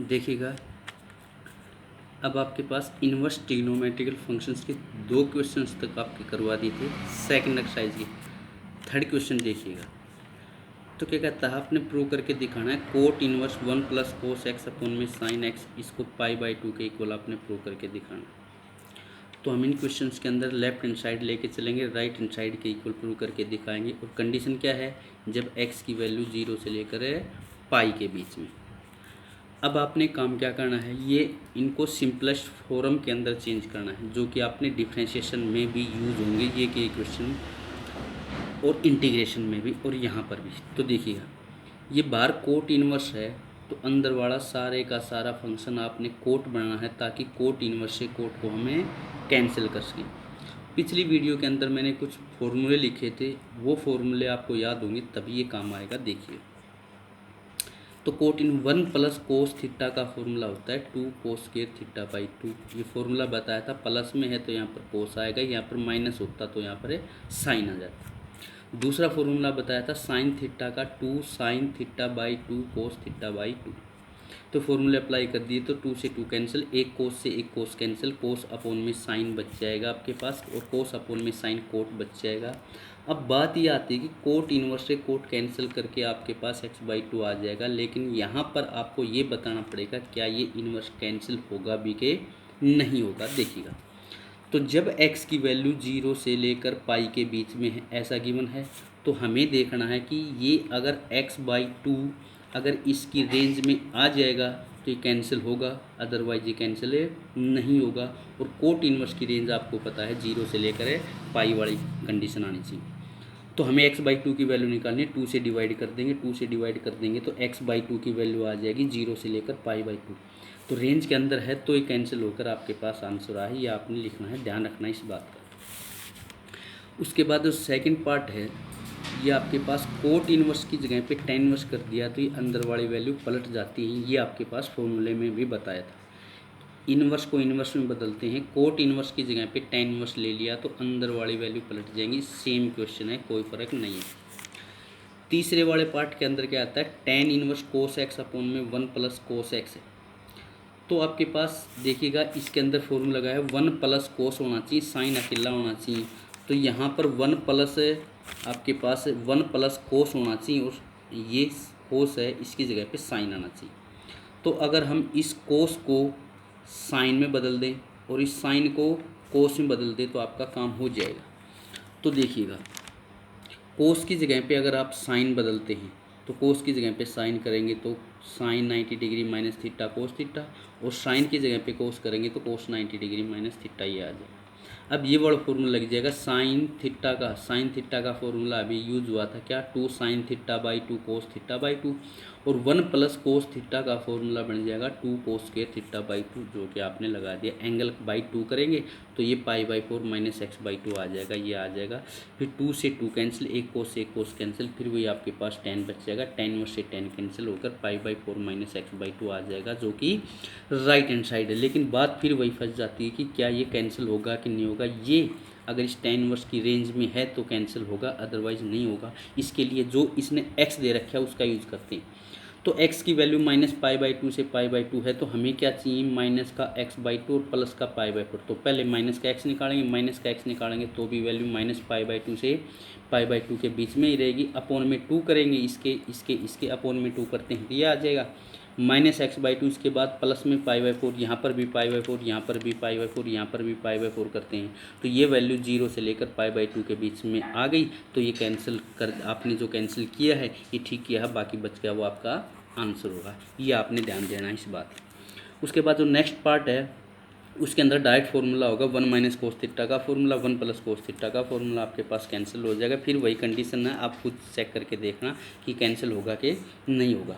देखिएगा, अब आपके पास इनवर्स ट्रिग्नोमेट्रिकल फंक्शंस के 2 क्वेश्चंस तक आपके करवा दिए थे सेकंड एक्सरसाइज के। थर्ड क्वेश्चन देखिएगा, तो क्या कहता है, आपने प्रूव करके दिखाना है cot inverse 1 plus cos x upon में साइन एक्स, इसको π/2 के इक्वल आपने प्रूव करके दिखाना है। तो हम इन क्वेश्चंस के अंदर लेफ्ट हैंड साइड लेके चलेंगे, राइट हैंड साइड के इक्वल प्रूव करके दिखाएंगे। और कंडीशन क्या है, जब x की वैल्यू 0 से लेकर पाई के बीच में। अब आपने काम क्या करना है, ये इनको सिंपलेस्ट फॉर्म के अंदर चेंज करना है, जो कि आपने डिफ्रेंशिएशन में भी यूज होंगे ये के क्वेश्चन, और इंटीग्रेशन में भी, और यहाँ पर भी। तो देखिएगा, ये बाहर कोट इनवर्स है, तो अंदर वाला सारे का सारा फंक्शन आपने कोट बनाना है, ताकि कोट इनवर्स से कोट को हमें कैंसिल कर सकें। पिछली वीडियो के अंदर मैंने कुछ फॉर्मूले लिखे थे, वो फॉर्मूले आपको याद होंगे, तभी ये काम आएगा। देखिए, तो कोट इन 1 प्लस कोस थीटा का फॉर्मूला होता है 2 कोस स्क्वायर थीटा बाई 2। ये फॉर्मूला बताया था, प्लस में है तो यहाँ पर कोस आएगा, यहाँ पर माइनस होता तो यहाँ पर साइन आ जाता। दूसरा फॉर्मूला बताया था साइन थीटा का 2 sine theta by 2 cos theta by 2। तो फॉर्मूले अप्लाई कर दिए, तो 2 से 2 कैंसिल, एक कोस से एक कोस कैंसिल, कोस अपॉन में साइन बच जाएगा आपके पास, और कोस अपॉन में साइन कोट बच जाएगा। अब बात ये आती है कि कोट इनवर्स से कोट कैंसिल करके आपके पास x/2 आ जाएगा, लेकिन यहाँ पर आपको ये बताना पड़ेगा क्या ये इनवर्स कैंसिल होगा भी के नहीं होगा। देखिएगा, तो जब x की वैल्यू 0 से लेकर पाई के बीच में है, ऐसा गिवन है, तो हमें देखना है कि ये अगर x/2 अगर इसकी रेंज में आ जाएगा तो ये कैंसिल होगा, अदरवाइज ये कैंसिल नहीं होगा। और कोट इनवर्स की रेंज आपको पता है 0 से लेकर पाई वाली कंडीशन आनी चाहिए। तो हमें x/2 की वैल्यू निकालनी है, 2 से डिवाइड कर देंगे, 2 से डिवाइड कर देंगे तो x/2 की वैल्यू आ जाएगी 0 से लेकर π/2। तो रेंज के अंदर है तो ये कैंसिल होकर आपके पास आंसर आए, ये आपने लिखना है, ध्यान रखना इस बात का। उसके बाद जो सेकंड पार्ट है, ये आपके पास कोट इनवर्स की जगह पे tan इनवर्स कर दिया तो ये अंदर वाली वैल्यू पलट जाती है, ये आपके पास फॉर्मूले में भी बताया था। इनवर्स को इनवर्स में बदलते हैं, कोट इनवर्स की जगह पे tan इनवर्स ले लिया तो अंदर वाली वैल्यू पलट जाएंगी। सेम क्वेश्चन है, कोई फ़र्क नहीं है। तीसरे वाले पार्ट के अंदर क्या आता है, tan inverse cos x upon में 1 प्लस कोस एक्स है। तो आपके पास देखिएगा, इसके अंदर फॉर्मूला लगा है 1 प्लस कोस होना चाहिए, साइन अकेला होना चाहिए। तो यहाँ पर 1 प्लस आपके पास 1 प्लस कोस होना चाहिए, और ये कोस है, इसकी जगह पे साइन आना चाहिए। तो अगर हम इस कोस को साइन में बदल दें और इस साइन को कोस में बदल दें तो आपका काम हो जाएगा। तो देखिएगा, कोस की जगह पे अगर आप साइन बदलते हैं तो कोस की जगह पे साइन करेंगे तो sine 90 degree minus theta cos theta, और साइन की जगह पे कोस करेंगे तो कोस 90 डिग्री माइनस थीटा, ये आ जाएगा। अब ये वाला फॉर्मूला लग जाएगा साइन थीटा का फॉर्मूला अभी यूज हुआ था क्या, 2 sine theta by 2 cos theta by 2, और 1 प्लस कोस थीटा का फॉर्मूला बन जाएगा 2 कोस स्क्वायर थीटा बाई 2, जो कि आपने लगा दिया। एंगल बाई 2 करेंगे तो ये π/4 माइनस x/2 आ जाएगा, ये आ जाएगा। फिर 2 से 2 कैंसिल, एक कोस से एक कोस कैंसिल, फिर वही आपके पास tan बच जाएगा, tan इनवर्स से tan कैंसिल होकर π/4 माइनस x/2 आ जाएगा, जो कि राइट हैंड साइड है। लेकिन बात फिर वही फंस जाती है कि क्या ये कैंसिल होगा कि नहीं होगा। ये अगर इस tan इनवर्स की रेंज में है तो कैंसिल होगा, अदरवाइज नहीं होगा। इसके लिए जो इसने x दे रखा है उसका यूज़ करते हैं। तो x की वैल्यू माइनस π/2 से π/2 है, तो हमें क्या चाहिए, माइनस का x/2 और प्लस का π/4। तो पहले माइनस का x निकालेंगे, माइनस का x निकालेंगे तो भी वैल्यू माइनस π/2 से π/2 के बीच में ही रहेगी। अपॉन में 2 करेंगे, इसके अपॉन में 2 करते हैं तो ये आ जाएगा माइनस x/2। इसके बाद प्लस में π/4, यहाँ पर भी π/4, यहाँ पर भी π/4, यहाँ पर भी π/4 करते हैं तो ये वैल्यू 0 से लेकर π/2 के बीच में आ गई। तो ये कैंसिल कर, आपने जो कैंसिल किया है ये ठीक किया है, बाकी बच गया वो आपका आंसर होगा। ये आपने ध्यान देना है इस बात। उसके बाद जो नेक्स्ट पार्ट है उसके अंदर डायरेक्ट फॉर्मूला होगा 1 माइनस कोस थीटा का फॉर्मूला, 1 प्लस कोस थीटा का फॉर्मूला आपके पास कैंसिल हो जाएगा। फिर वही कंडीशन है, आप खुद चेक करके देखना कि कैंसिल होगा कि नहीं होगा।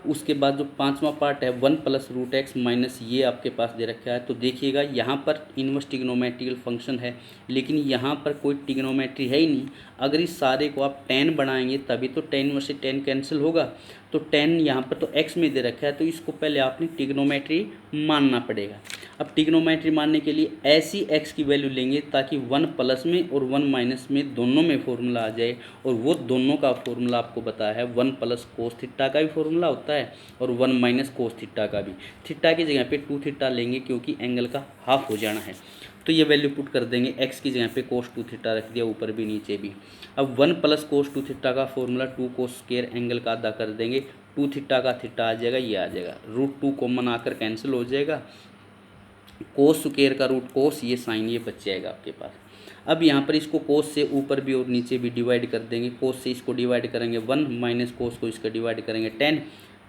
उसके बाद जो पांचवा पार्ट है 1 प्लस रूट एक्स माइनस, ये आपके पास दे रखा है। तो देखिएगा, यहाँ पर इनवर्स ट्रिग्नोमेट्रिकल फंक्शन है, लेकिन यहाँ पर कोई ट्रिग्नोमेट्री है ही नहीं। अगर इस सारे को आप tan बनाएंगे तभी तो tan इनवर्स से tan कैंसिल होगा। तो tan यहाँ पर तो x में दे रखा है, तो इसको पहले आपने ट्रिग्नोमेट्री मानना पड़ेगा। अब ट्रिग्नोमेट्री मानने के लिए ऐसी एक्स की वैल्यू लेंगे ताकि 1 प्लस में और 1 माइनस में दोनों में फॉर्मूला आ जाए, और वो दोनों का फॉर्मूला आपको बताया है 1 प्लस कोस थीटा का भी फॉर्मूला होता है और 1 माइनस कोस थीटा का भी। थीटा की जगह पे 2 थीटा लेंगे क्योंकि एंगल का हाफ हो जाना है, तो ये वैल्यू पुट कर देंगे। एक्स की जगह पे कोस 2 थीटा रख दिया, ऊपर भी नीचे भी। अब 1 प्लस कोस 2 थीटा का फॉर्मूला 2 कोस स्क्वायर एंगल का आधा कर देंगे, 2 थीटा का थीटा आ जाएगा, ये आ जाएगा। √2 कॉमन आकर कैंसिल हो जाएगा, कोस स्क्वायर का रूट कोस, ये साइन ये बच जाएगा आपके पास। अब यहाँ पर इसको कोस से ऊपर भी और नीचे भी डिवाइड कर देंगे। कोस से इसको डिवाइड करेंगे 1, माइनस कोस को इसका डिवाइड करेंगे 10,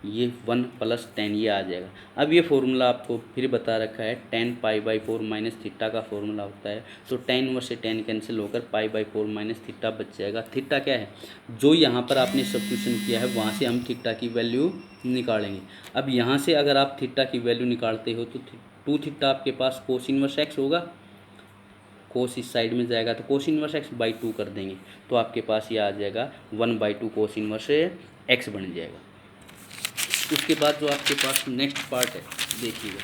ये 1 प्लस 10 ये आ जाएगा। अब ये फॉर्मूला आपको फिर बता रखा है, tan π/4 माइनस थीटा का फॉर्मूला होता है, तो tan इनवर्स से tan कैंसिल होकर π/4 माइनस थीटा बच जाएगा। थीटा क्या है, जो यहाँ पर आपने सब्स्टिट्यूशन किया है वहाँ से हम थीटा की वैल्यू निकालेंगे। अब यहाँ से अगर आप थीटा की वैल्यू निकालते हो तो 2 थीटा आपके पास कोस इनवर्स एक्स होगा, कोस इस साइड में जाएगा तो कोस इनवर्स एक्स बाई 2 कर देंगे, तो आपके पास ये आ जाएगा 1/2 कोस इनवर्स एक्स बन जाएगा। उसके बाद जो आपके पास नेक्स्ट पार्ट है देखिएगा,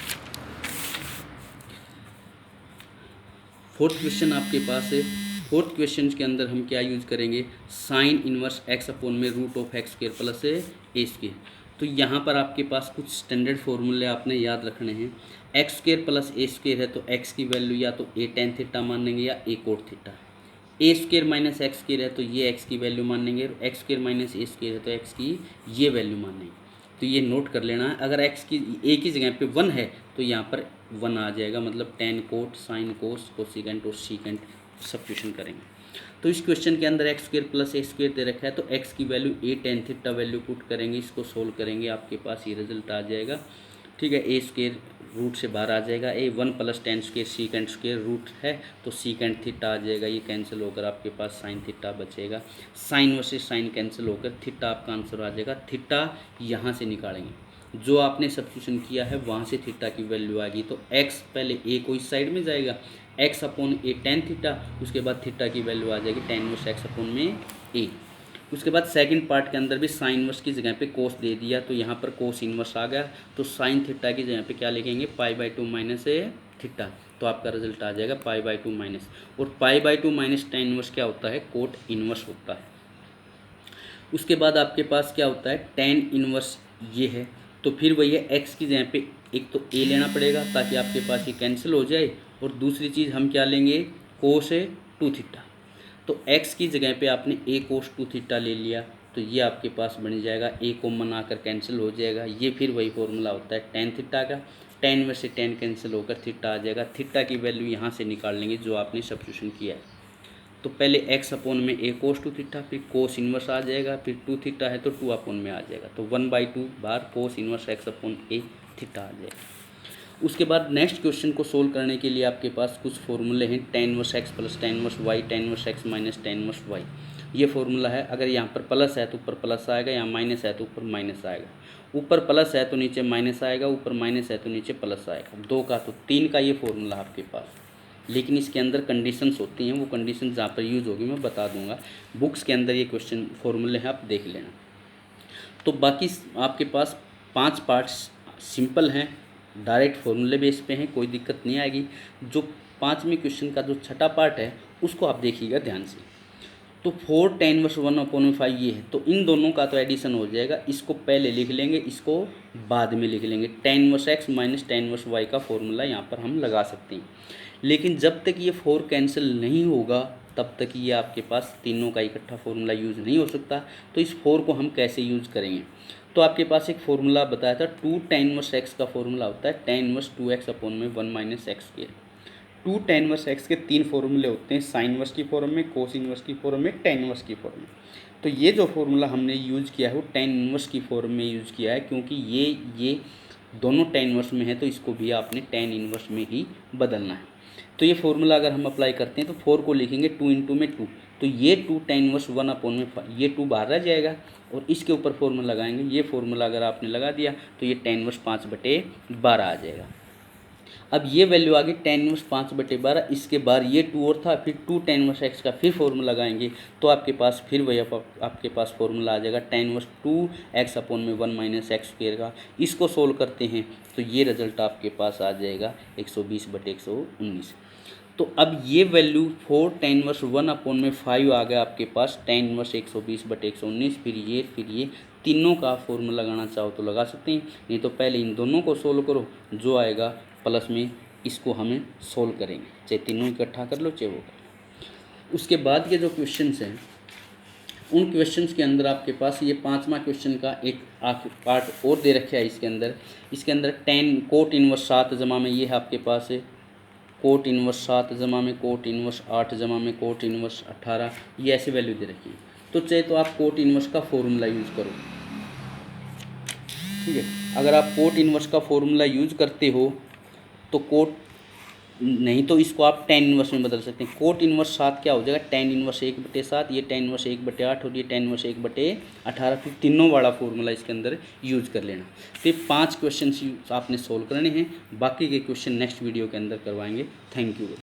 4th क्वेश्चन आपके पास है। 4th क्वेश्चन के अंदर हम क्या यूज करेंगे, साइन इनवर्स एक्स अपॉन में √(x² प्लस a²। तो यहाँ पर आपके पास कुछ स्टैंडर्ड फॉर्मूले आपने याद रखने हैं। x² प्लस a² है तो x की वैल्यू या तो a tan थीटा मान लेंगे या a cot theta. a² minus x² है तो ये x की वैल्यू मान लेंगे, और x² माइनस a² है तो x की ये वैल्यू मान लेंगे। तो ये नोट कर लेना है, अगर x की a की जगह पे 1 है तो यहाँ पर 1 आ जाएगा, मतलब tan cot sine cos cosecant और सीकेंट सब्स्टिट्यूशन करेंगे। तो इस क्वेश्चन के अंदर x² प्लस a² दे रखा है, तो x की value a tan theta value put करेंगे, इसको सोल्व करेंगे, आपके पास ये रिजल्ट आ जाएगा। ठीक है, a² रूट से बाहर आ जाएगा, 1 plus tan² secant square root है तो सीकेंट थीटा आ जाएगा, ये कैंसिल होकर आपके पास साइन थीटा बचेगा। साइन वर्सेस साइन कैंसिल होकर थीटा आपका आंसर आ जाएगा। थीटा यहाँ से निकालेंगे, जो आपने सब्स्टिट्यूशन किया है वहाँ से थीटा की वैल्यू आएगी, तो x पहले a को इस साइड में जाएगा, x upon a tan theta, उसके बाद थीटा की वैल्यू आ जाएगी tan इनवर्स x अपॉन में a। उसके बाद सेकंड पार्ट के अंदर भी साइन इनवर्स की जगह पे कोस दे दिया, तो यहाँ पर कोस इनवर्स आ गया, तो साइन थीटा की जगह पे क्या लिखेंगे π/2 माइनस a थीटा, तो आपका रिजल्ट आ जाएगा π/2 माइनस, और π/2 माइनस tan इनवर्स क्या होता है, कोट इनवर्स होता है। उसके बाद आपके पास क्या होता है, tan इनवर्स ये है, तो फिर वही है x की जगह पे एक तो a लेना पड़ेगा ताकि आपके पास ये कैंसिल हो जाए, और दूसरी चीज़ हम क्या लेंगे, कोस 2 थीटा। तो x की जगह पे आपने a कोस 2 थीटा ले लिया, तो ये आपके पास बन जाएगा, a कॉमन आकर कैंसिल हो जाएगा, ये फिर वही फॉर्मूला होता है tan थीटा का, tan इनवर्स से tan कैंसिल होकर थीटा आ जाएगा। थीटा की वैल्यू यहाँ से निकाल लेंगे जो आपने सब्स्टिट्यूशन किया है, तो पहले x अपॉन में a कोस 2 थीटा, फिर कोस इनवर्स आ जाएगा, फिर 2 थीटा है तो 2 अपॉन में आ जाएगा, तो 1/2 बार cos inverse x upon a theta आ जाएगा। उसके बाद नेक्स्ट क्वेश्चन को सोल्व करने के लिए आपके पास कुछ फॉर्मूले हैं, tan inverse x plus tan inverse y, tan inverse x minus tan inverse y, ये फॉर्मूला है। अगर यहाँ पर प्लस है तो ऊपर प्लस आएगा, यहाँ माइनस है तो ऊपर माइनस आएगा, ऊपर प्लस है तो नीचे माइनस आएगा, ऊपर माइनस है तो नीचे प्लस आएगा। 2 का तो 3 का ये फॉर्मूला आपके पास, लेकिन इसके अंदर कंडीशंस होती हैं, वो कंडीशन जहाँ पर यूज़ होगी मैं बता दूंगा। बुक्स के अंदर ये क्वेश्चन फॉर्मूले हैं, आप देख लेना। तो बाकी आपके पास 5 पार्ट्स सिंपल हैं, डायरेक्ट फॉर्मूले बेस पे हैं, कोई दिक्कत नहीं आएगी। जो 5वें क्वेश्चन का जो छठा पार्ट है उसको आप देखिएगा ध्यान से। तो 4 tan इनवर्स 1/5 ये है, तो इन दोनों का तो एडिशन हो जाएगा, इसको पहले लिख लेंगे, इसको बाद में लिख लेंगे। tan inverse x minus tan inverse y का फॉर्मूला यहाँ पर हम लगा सकते हैं, लेकिन जब तक ये 4 कैंसिल नहीं होगा तब तक ये आपके पास तीनों का इकट्ठा फॉर्मूला यूज़ नहीं हो सकता। तो इस 4 को हम कैसे यूज़ करेंगे, तो आपके पास एक फॉर्मूला बताया था, 2 tan इनवर्स x का फॉर्मूला होता है tan इनवर्स 2x अपॉन में 1 minus x²। 2 tan inverse x के 3 फॉर्मूले होते हैं, साइन इनवर्स की फॉर्म में, कोस इनवर्स की फॉर्म में, tan इनवर्स की फॉर्म में। तो ये जो फॉर्मूला हमने यूज़ किया है वो tan इनवर्स की फॉर्म में यूज़ किया है, क्योंकि ये दोनों tan इनवर्स में है, तो इसको भी आपने tan इनवर्स में ही बदलना है। तो ये फॉर्मूला अगर हम अप्लाई करते हैं तो 4 को लिखेंगे 2 इंटू में 2, तो ये 2 tan इनवर्स 1 अपॉन में ये 2 बाहर रह जाएगा, और इसके ऊपर फॉर्मूला लगाएंगे। ये फॉर्मूला अगर आपने लगा दिया तो ये tan इनवर्स 5/12 आ जाएगा। अब ये वैल्यू आ गई tan इनवर्स 5/12, इसके बाद ये 2 और था, फिर 2 tan इनवर्स x का फिर फॉर्मूला लगाएंगे तो आपके पास फिर वही आपके पास फॉर्मूला आ जाएगा tan इनवर्स 2x/1 - x² का। इसको सोल्व करते हैं तो ये रिजल्ट आपके पास आ जाएगा 120/119। तो अब ये वैल्यू 4 tan इनवर्स 1/5 आ गया आपके पास tan इनवर्स 120/119। फिर ये तीनों का फॉर्मूला लगाना चाहो तो लगा सकते हैं, नहीं तो पहले इन दोनों को सोल्व करो, जो आएगा प्लस में इसको हमें सोल्व करेंगे, चाहे तीनों इकट्ठा कर लो चाहे वो कर लो। उसके बाद के जो क्वेश्चंस हैं उन क्वेश्चंस के अंदर आपके पास ये 5वां क्वेश्चन का एक पार्ट और दे रखा है इसके अंदर tan कोट इनवर्स 7 जमा में ये है आपके पास है कोट इनवर्स 7 जमा में कोट इनवर्स 8 जमा में कोट इनवर्स 18, ये ऐसे वैल्यू दे रखी है। तो चाहे तो आप कोट इनवर्स का फॉर्मूला यूज़ करो, ठीक है। अगर आप कोट इनवर्स का फॉर्मूला यूज़ करते हो तो कोट, नहीं तो इसको आप tan इनवर्स में बदल सकते हैं। कोट इनवर्स 7 क्या हो जाएगा tan इनवर्स 1/7, ये tan इनवर्स 1/8 और ये tan इनवर्स 1/18। फिर तीनों वाला फॉर्मूला इसके अंदर यूज़ कर लेना। फिर 5 क्वेश्चन आपने सोल्व करने हैं, बाकी के क्वेश्चन नेक्स्ट वीडियो के अंदर करवाएंगे। Thank you.